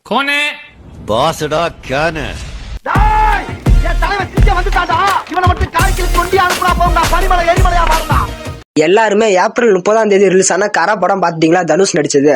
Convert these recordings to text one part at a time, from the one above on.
कौन है பாஸ்டா கேனு என் தலைவன் திருச்சி வந்துட்டாடா. இவனை மட்டும் காரைக்கில் கொண்டு அனுப்புனா போங்க. பரிமலை எரிமலையா மாறுடா. எல்லாருமே ஏப்ரல் 30 ரிலீஸ் ஆன கரா படம் பாத்தீங்களா? தனுஷ் நடிச்சது.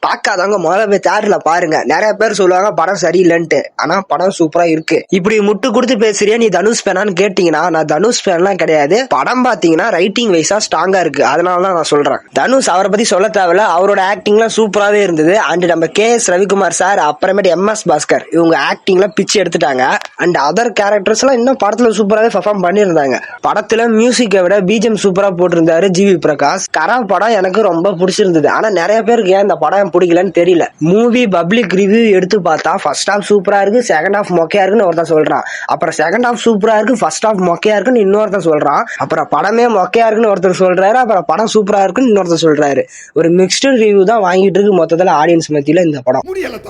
பார்க்காதவங்க முதல்ல போய் தியேட்டர்ல பாருங்க. நிறைய பேர் சொல்லுவாங்க படம் சரியில்லைன்ட்டு, ஆனா படம் சூப்பரா இருக்கு. இப்படி முட்டு கொடுத்து பேசுறியா நீ தனுஷ் ஃபேனான்னு கேட்டீங்கன்னா நான் தனுஷ் ஃபேன்லாம் கிடையாது. படம் பாத்தீங்கன்னா ரைட்டிங் வைஸா ஸ்ட்ராங்கா இருக்கு, அதனாலதான் நான் சொல்றேன். தனுஷ் அவரை பத்தி சொல்ல தேவையில்ல, அவரோட ஆக்டிங்லாம் சூப்பராவே இருந்தது. அண்ட் நம்ம KS ரவிக்குமார் சார், அப்புறமேட்டு MS பாஸ்கர், இவங்க ஆக்டிங்ல பிச்சு எடுத்துட்டாங்க. அண்ட் அதர் கேரக்டர்ஸ் எல்லாம் இன்னும் படத்துல சூப்பராவே பெர்ஃபார்ம் பண்ணியிருந்தாங்க. படத்துல மியூசிக்கை விட BGM சூப்பரா போட்டிருந்தாரு GV பிரகாஷ். கரா படம் எனக்கு ரொம்ப பிடிச்சிருந்தது. ஆனா நிறைய பேருக்கு ஏன் இந்த படம் பிடிக்கலன்னு தெரியல. மூவி பப்ளிக் ரிவ்யூ எடுத்து பார்த்தா ஃபர்ஸ்ட் ஹாஃப் சூப்பரா இருக்கு, செகண்ட் ஹாஃப் மொக்கையா இருக்குன்னு ஒருத்தன் சொல்றான். அப்புறம் செகண்ட் ஹாஃப் சூப்பரா இருக்கு, ஃபர்ஸ்ட் ஹாஃப் மொக்கையா இருக்குன்னு இன்னொருத்தன் சொல்றான். அப்புறம் படமே மொக்கையா இருக்குன்னு ஒருத்தர் சொல்றாரு, அப்புறம் படம் சூப்பரா இருக்குன்னு இன்னொருத்தர் சொல்றாரு. ஒரு மிக்ஸ்டு ரிவ்யூ தான் வாங்கிட்டு இருக்கு மொத்தத்துல ஆடியன்ஸ் மத்தியில இந்த படம். முடியல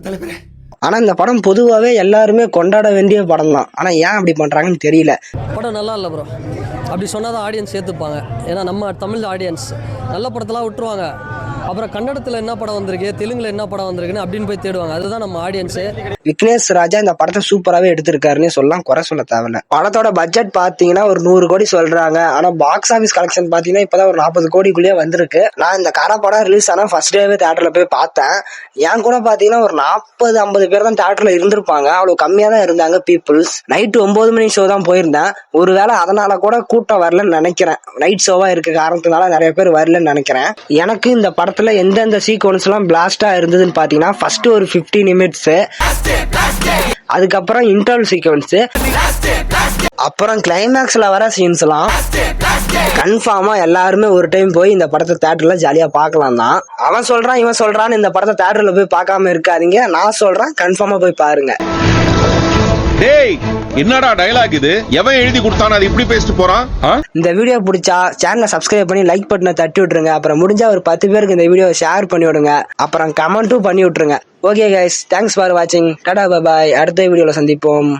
தலைவரே. ஆனா இந்த படம் பொதுவாகவே எல்லாருமே கொண்டாட வேண்டிய படம் தான். ஆனா ஏன் அப்படி பண்றாங்கன்னு தெரியல. படம் நல்லா இல்லை ப்ரோ. அப்படி சொன்னால் தான் ஆடியன்ஸ் சேர்த்துப்பாங்க. ஏன்னா நம்ம தமிழ் ஆடியன்ஸ் நல்ல படத்தெல்லாம் விட்டுருவாங்க. அப்புறம் கன்னடத்தில் என்ன படம் வந்திருக்கு, தெலுங்குல என்ன படம் வந்திருக்குன்னு அப்படின்னு போய் தேடுவாங்க. அதுதான் நம்ம ஆடியன்ஸு. விக்னேஷ் ராஜா இந்த படத்தை சூப்பராகவே எடுத்திருக்காருன்னு சொல்லலாம், குறை சொல்ல தேவையில்ல. படத்தோட பட்ஜெட் பார்த்தீங்கன்னா ஒரு 100 கோடி சொல்றாங்க. ஆனா பாக்ஸ் ஆஃபீஸ் கலெக்ஷன் பார்த்தீங்கன்னா இப்பதான் ஒரு 40 கோடிக்குள்ளேயே வந்திருக்கு. நான் இந்த கரா படம் ரிலீஸ் ஆனா ஃபர்ஸ்ட் டேவே தியேட்டர்ல போய் பார்த்தேன். என் கூட பார்த்தீங்கன்னா ஒரு 40-50 பேர் தான் தியேட்டர்ல இருந்திருப்பாங்க. அவ்வளவு கம்மியா தான் இருந்தாங்க பீப்புள்ஸ். நைட்டு 9 மணி ஷோ தான் போயிருந்தேன். ஒருவேளை அதனால கூட கூட்டம் வரலன்னு நினைக்கிறேன். நைட் ஷோவா இருக்க காரணத்தினால நிறைய பேர் வரலன்னு நினைக்கிறேன். எனக்கு இந்த படத்துல எந்தெந்த சீக்வன்ஸ் எல்லாம் பிளாஸ்டா இருந்ததுன்னு பாத்தீங்கன்னா ஃபர்ஸ்ட் ஒரு 15 நிமிட்ஸ், அதுக்கப்புறம் இன்டர்வல் சீக்வன்ஸ், அப்புறம் கிளைமேக்ஸ்ல வர சீன்ஸ் எல்லாம் கன்ஃபார்மா எல்லாருமே ஒரு டைம் போய் இந்த படத்தை தியேட்டர்ல ஜாலியா பார்க்கலாம் தான். அவன் சொல்றான் இவன் சொல்றான்னு இந்த படத்தை தியேட்டர்ல போய் பார்க்காம இருக்காதீங்க. நான் சொல்றேன் கன்ஃபார்மா போய் பாருங்க. டேய் என்னடா டயலாக் இது? எவன் எழுதி கொடுத்தானே அது இப்படி பேசிட்டு போறான்? இந்த வீடியோ பிடிச்சா சேனலை சப்ஸ்கிரைப் பண்ணி லைக் பட்டனை தட்டி விட்டுருங்க. அப்புறம் முடிஞ்சா ஒரு 10 பேருக்கு இந்த வீடியோ ஷேர் பண்ணி விடுங்க. அப்புறம் கமெண்ட்டும் பண்ணி விட்டுருங்க. ஓகே கைஸ், தேங்க்ஸ் ஃபார் வாட்சிங். Tata bye bye. அடுத்த வீடியோல சந்திப்போம்.